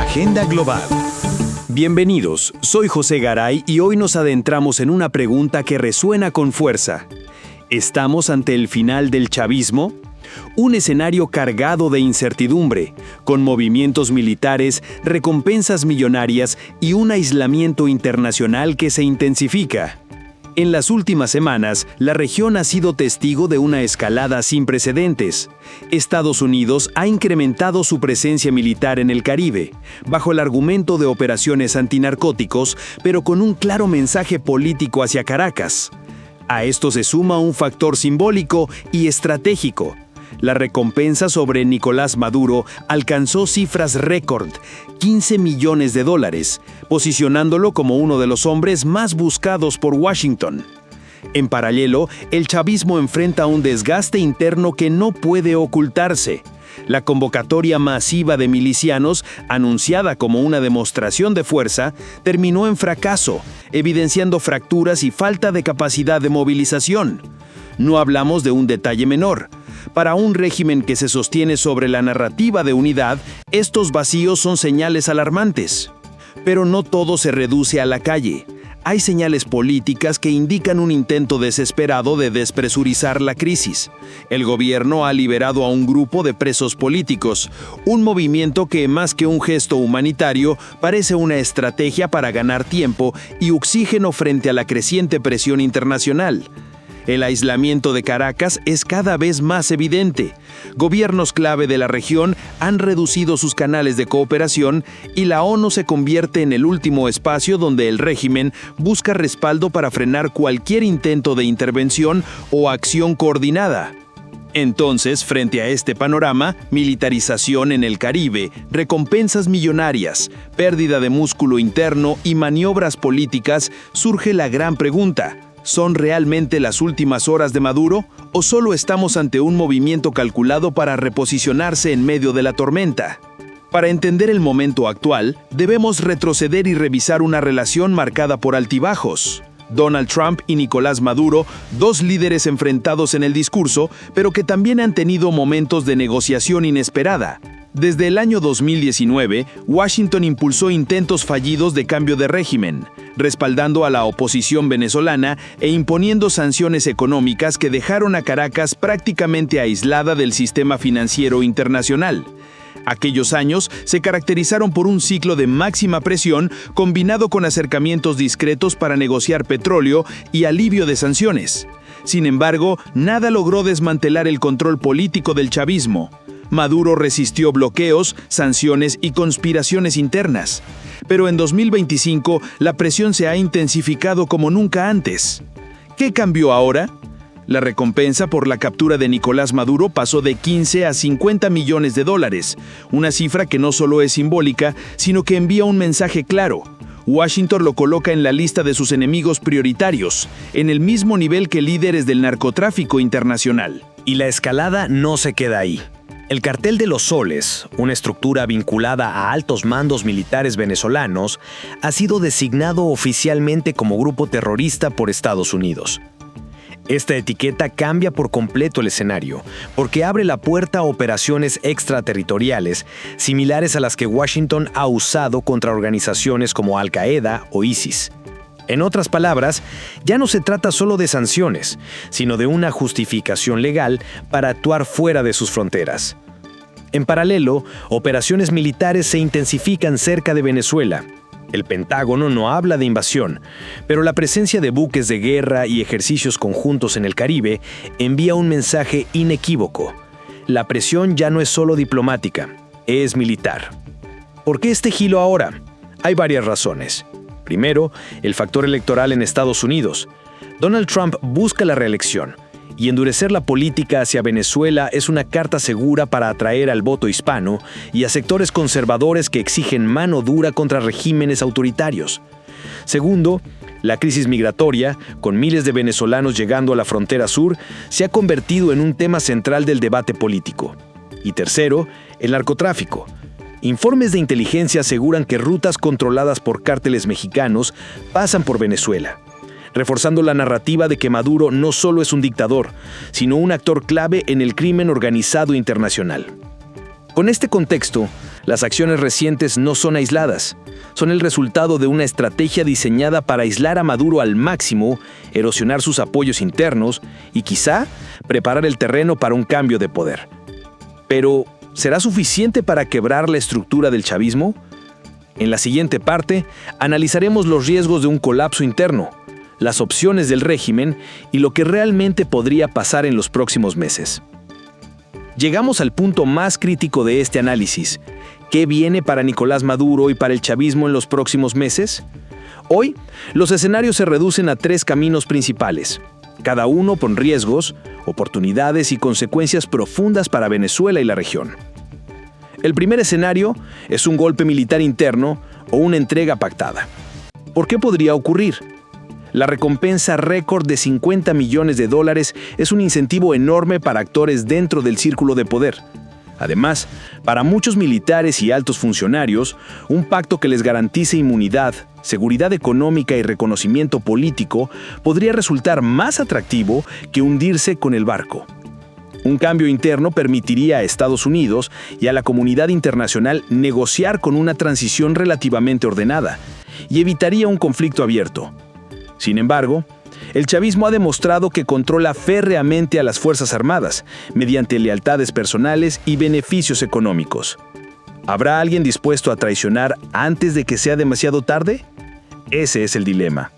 Agenda Global. Bienvenidos, soy José Garay y hoy nos adentramos en una pregunta que resuena con fuerza. ¿Estamos ante el final del chavismo? Un escenario cargado de incertidumbre, con movimientos militares, recompensas millonarias y un aislamiento internacional que se intensifica. En las últimas semanas, la región ha sido testigo de una escalada sin precedentes. Estados Unidos ha incrementado su presencia militar en el Caribe, bajo el argumento de operaciones antinarcóticos, pero con un claro mensaje político hacia Caracas. A esto se suma un factor simbólico y estratégico. La recompensa sobre Nicolás Maduro alcanzó cifras récord, $15 millones, posicionándolo como uno de los hombres más buscados por Washington. En paralelo, el chavismo enfrenta un desgaste interno que no puede ocultarse. La convocatoria masiva de milicianos, anunciada como una demostración de fuerza, terminó en fracaso, evidenciando fracturas y falta de capacidad de movilización. No hablamos de un detalle menor. Para un régimen que se sostiene sobre la narrativa de unidad, estos vacíos son señales alarmantes. Pero no todo se reduce a la calle. Hay señales políticas que indican un intento desesperado de despresurizar la crisis. El gobierno ha liberado a un grupo de presos políticos, un movimiento que, más que un gesto humanitario, parece una estrategia para ganar tiempo y oxígeno frente a la creciente presión internacional. El aislamiento de Caracas es cada vez más evidente. Gobiernos clave de la región han reducido sus canales de cooperación y la ONU se convierte en el último espacio donde el régimen busca respaldo para frenar cualquier intento de intervención o acción coordinada. Entonces, frente a este panorama, militarización en el Caribe, recompensas millonarias, pérdida de músculo interno y maniobras políticas, surge la gran pregunta: ¿son realmente las últimas horas de Maduro o solo estamos ante un movimiento calculado para reposicionarse en medio de la tormenta? Para entender el momento actual, debemos retroceder y revisar una relación marcada por altibajos. Donald Trump y Nicolás Maduro, dos líderes enfrentados en el discurso, pero que también han tenido momentos de negociación inesperada. Desde el año 2019, Washington impulsó intentos fallidos de cambio de régimen, respaldando a la oposición venezolana e imponiendo sanciones económicas que dejaron a Caracas prácticamente aislada del sistema financiero internacional. Aquellos años se caracterizaron por un ciclo de máxima presión combinado con acercamientos discretos para negociar petróleo y alivio de sanciones. Sin embargo, nada logró desmantelar el control político del chavismo. Maduro resistió bloqueos, sanciones y conspiraciones internas. Pero en 2025, la presión se ha intensificado como nunca antes. ¿Qué cambió ahora? La recompensa por la captura de Nicolás Maduro pasó de 15 a $50 millones, una cifra que no solo es simbólica, sino que envía un mensaje claro. Washington lo coloca en la lista de sus enemigos prioritarios, en el mismo nivel que líderes del narcotráfico internacional. Y la escalada no se queda ahí. El Cartel de los Soles, una estructura vinculada a altos mandos militares venezolanos, ha sido designado oficialmente como grupo terrorista por Estados Unidos. Esta etiqueta cambia por completo el escenario, porque abre la puerta a operaciones extraterritoriales similares a las que Washington ha usado contra organizaciones como Al-Qaeda o ISIS. En otras palabras, ya no se trata solo de sanciones, sino de una justificación legal para actuar fuera de sus fronteras. En paralelo, operaciones militares se intensifican cerca de Venezuela. El Pentágono no habla de invasión, pero la presencia de buques de guerra y ejercicios conjuntos en el Caribe envía un mensaje inequívoco. La presión ya no es solo diplomática, es militar. ¿Por qué este giro ahora? Hay varias razones. Primero, el factor electoral en Estados Unidos. Donald Trump busca la reelección, y endurecer la política hacia Venezuela es una carta segura para atraer al voto hispano y a sectores conservadores que exigen mano dura contra regímenes autoritarios. Segundo, la crisis migratoria, con miles de venezolanos llegando a la frontera sur, se ha convertido en un tema central del debate político. Y tercero, el narcotráfico. Informes de inteligencia aseguran que rutas controladas por cárteles mexicanos pasan por Venezuela, reforzando la narrativa de que Maduro no solo es un dictador, sino un actor clave en el crimen organizado internacional. Con este contexto, Las acciones recientes no son aisladas. Son el resultado de una estrategia diseñada para aislar a Maduro al máximo, erosionar sus apoyos internos y quizá preparar el terreno para un cambio de poder. Pero, ¿será suficiente para quebrar la estructura del chavismo? En la siguiente parte, analizaremos los riesgos de un colapso interno, las opciones del régimen y lo que realmente podría pasar en los próximos meses. Llegamos al punto más crítico de este análisis. ¿Qué viene para Nicolás Maduro y para el chavismo en los próximos meses? Hoy, los escenarios se reducen a 3 caminos principales, cada uno con riesgos, oportunidades y consecuencias profundas para Venezuela y la región. El primer escenario es un golpe militar interno o una entrega pactada. ¿Por qué podría ocurrir? La recompensa récord de $50 millones es un incentivo enorme para actores dentro del círculo de poder. Además, para muchos militares y altos funcionarios, un pacto que les garantice inmunidad, seguridad económica y reconocimiento político podría resultar más atractivo que hundirse con el barco. Un cambio interno permitiría a Estados Unidos y a la comunidad internacional negociar con una transición relativamente ordenada y evitaría un conflicto abierto. Sin embargo, el chavismo ha demostrado que controla férreamente a las Fuerzas Armadas mediante lealtades personales y beneficios económicos. ¿Habrá alguien dispuesto a traicionar antes de que sea demasiado tarde? Ese es el dilema.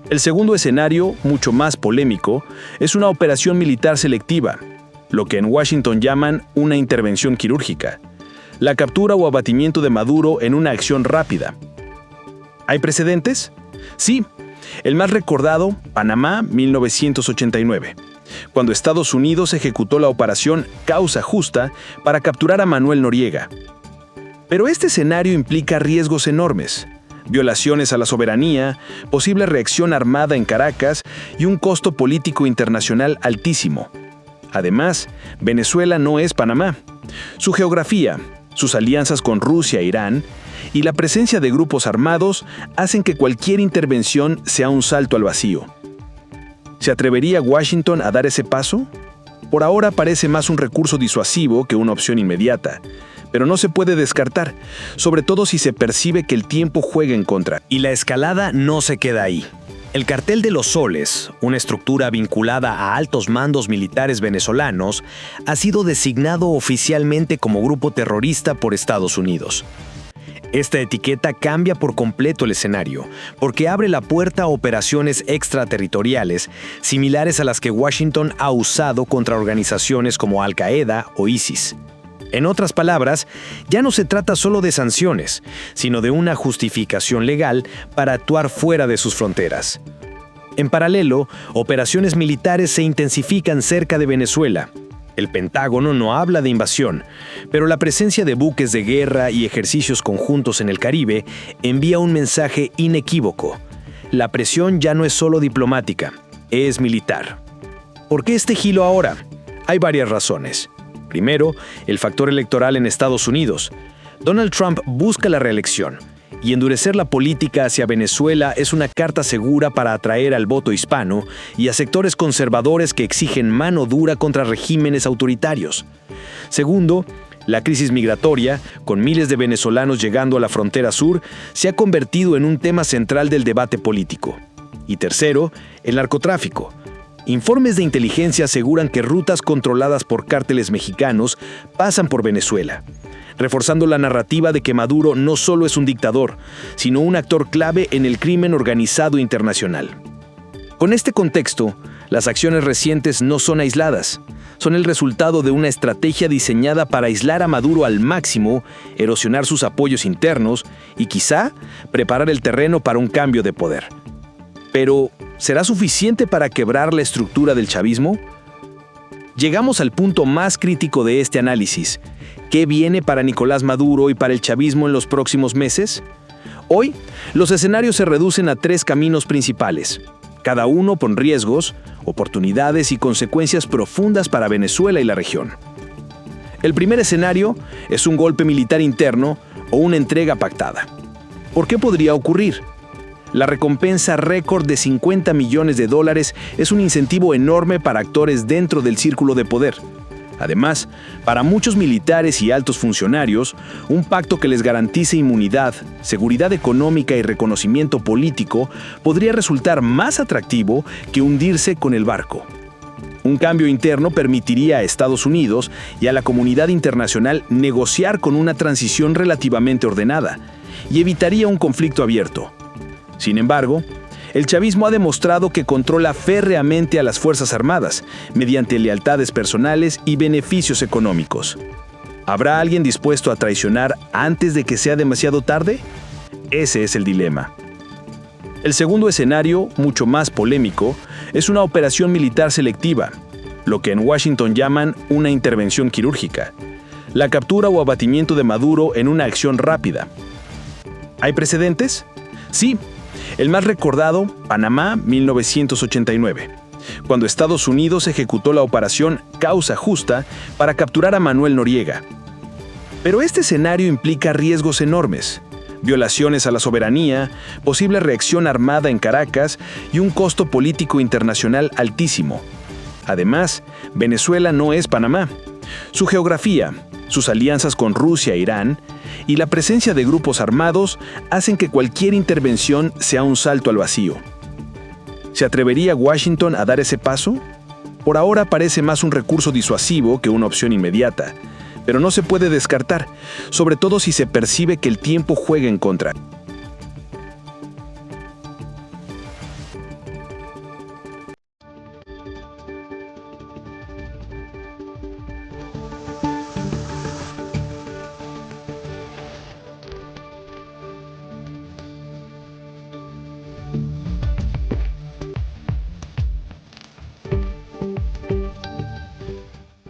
El segundo escenario, mucho más polémico, es una operación militar selectiva, lo que en Washington llaman una intervención quirúrgica, la captura o abatimiento de Maduro en una acción rápida. ¿Hay precedentes? Sí. El más recordado, Panamá, 1989, cuando Estados Unidos ejecutó la operación Causa Justa para capturar a Manuel Noriega. Pero este escenario implica riesgos enormes, violaciones a la soberanía, posible reacción armada en Caracas y un costo político internacional altísimo. Además, Venezuela no es Panamá. Su geografía, sus alianzas con Rusia e Irán y la presencia de grupos armados hacen que cualquier intervención sea un salto al vacío. ¿Se atrevería Washington a dar ese paso? Por ahora parece más un recurso disuasivo que una opción inmediata, pero no se puede descartar, sobre todo si se percibe que el tiempo juega en contra. Y la escalada no se queda ahí. El Cartel de los Soles, una estructura vinculada a altos mandos militares venezolanos, ha sido designado oficialmente como grupo terrorista por Estados Unidos. Esta etiqueta cambia por completo el escenario, porque abre la puerta a operaciones extraterritoriales similares a las que Washington ha usado contra organizaciones como Al-Qaeda o ISIS. En otras palabras, ya no se trata solo de sanciones, sino de una justificación legal para actuar fuera de sus fronteras. En paralelo, operaciones militares se intensifican cerca de Venezuela. El Pentágono no habla de invasión, pero la presencia de buques de guerra y ejercicios conjuntos en el Caribe envía un mensaje inequívoco. La presión ya no es solo diplomática, es militar. ¿Por qué este giro ahora? Hay varias razones. Primero, el factor electoral en Estados Unidos. Donald Trump busca la reelección, y endurecer la política hacia Venezuela es una carta segura para atraer al voto hispano y a sectores conservadores que exigen mano dura contra regímenes autoritarios. Segundo, la crisis migratoria, con miles de venezolanos llegando a la frontera sur, se ha convertido en un tema central del debate político. Y tercero, el narcotráfico. Informes de inteligencia aseguran que rutas controladas por cárteles mexicanos pasan por Venezuela, reforzando la narrativa de que Maduro no solo es un dictador, sino un actor clave en el crimen organizado internacional. Con este contexto, las acciones recientes no son aisladas, son el resultado de una estrategia diseñada para aislar a Maduro al máximo, erosionar sus apoyos internos y quizá preparar el terreno para un cambio de poder. Pero, ¿será suficiente para quebrar la estructura del chavismo? Llegamos al punto más crítico de este análisis. ¿Qué viene para Nicolás Maduro y para el chavismo en los próximos meses? Hoy, los escenarios se reducen a 3 caminos principales, cada uno con riesgos, oportunidades y consecuencias profundas para Venezuela y la región. El primer escenario es un golpe militar interno o una entrega pactada. ¿Por qué podría ocurrir? La recompensa récord de $50 millones es un incentivo enorme para actores dentro del círculo de poder. Además, para muchos militares y altos funcionarios, un pacto que les garantice inmunidad, seguridad económica y reconocimiento político podría resultar más atractivo que hundirse con el barco. Un cambio interno permitiría a Estados Unidos y a la comunidad internacional negociar con una transición relativamente ordenada y evitaría un conflicto abierto. Sin embargo, el chavismo ha demostrado que controla férreamente a las Fuerzas Armadas mediante lealtades personales y beneficios económicos. ¿Habrá alguien dispuesto a traicionar antes de que sea demasiado tarde? Ese es el dilema. El segundo escenario, mucho más polémico, es una operación militar selectiva, lo que en Washington llaman una intervención quirúrgica, la captura o abatimiento de Maduro en una acción rápida. ¿Hay precedentes? Sí. El más recordado, Panamá, 1989, cuando Estados Unidos ejecutó la operación Causa Justa para capturar a Manuel Noriega. Pero este escenario implica riesgos enormes, violaciones a la soberanía, posible reacción armada en Caracas y un costo político internacional altísimo. Además, Venezuela no es Panamá. Su geografía, sus alianzas con Rusia e Irán y la presencia de grupos armados hacen que cualquier intervención sea un salto al vacío. ¿Se atrevería Washington a dar ese paso? Por ahora parece más un recurso disuasivo que una opción inmediata, pero no se puede descartar, sobre todo si se percibe que el tiempo juega en contra.